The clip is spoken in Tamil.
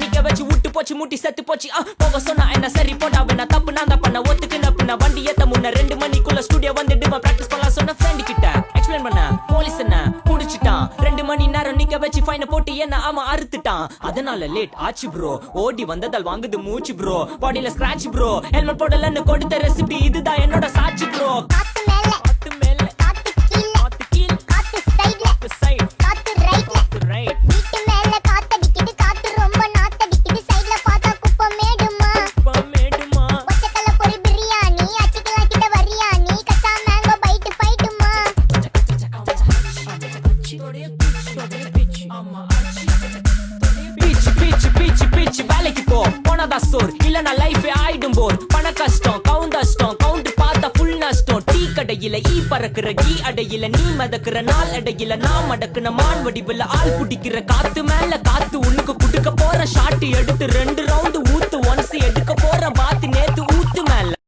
நிக்க வச்சு விட்டு போச்சு முட்டி செத்து போச்சு போக சொன்னா என்ன சரி போடா வேணா தப்பு நான் தான் பண்ண ஒத்துக்குன பின்ன வண்டி ஏத்த முன்ன 2 மணிக்குள்ள ஸ்டுடியோ வந்துட்டு பிராக்டிஸ் பண்ணலாம் சொன்ன ஃப்ரெண்ட் கிட்ட எக்ஸ்பிளைன் பண்ண போலீஸ் என்ன புடிச்சிட்டான் 2 மணி நேரம் நிக்க வச்சு ஃபைனை போட்டு என்ன அவன் அறுத்துட்டான் அதனால லேட் ஆச்சு ப்ரோ ஓடி வந்ததால் வாங்குது மூச்சு ப்ரோ பாடியில ஸ்கிராட்ச் ப்ரோ ஹெல்மெட் போடலன்னு கொடுத்த ரெசிபி இதுதான் என்னோட சாட்சி ப்ரோ காத்து மேல காத்து கீழ காத்து சைடு காத்து ரைட் வீட்டு மேல காத்தடிக்குது காத்து ரொம்ப நாத்தடிக்குது சைடுல பார்த்தா குப்பை மேடுமா ஒச்சக்கல்ல பொரி பிரியாணி அச்சிக்கலாம் கிட்ட வரியாணி கச்சா மேங்கோ பைட்டு பைட்டுமா பீச் வேலைக்கு போனதா சோர் இல்லனா லைஃபே ஆயிடும் போர் பண கஷ்டம் கவுண்ட் பார்த்தா ஃபுல் நஷ்டம் டீ கடையில ஈ பறக்குற கீ அடையில நீ மதக்குற நாள் அடையில நான் மடக்குன மான் வடிவுல ஆள் குடிக்கிற காத்து மேல காத்து உனக்கு குடுக்க போற ஷாட் எடுத்து 2 ரவுண்ட் ஊத்து ஒன்ஸ் எடுக்க போற பாத்து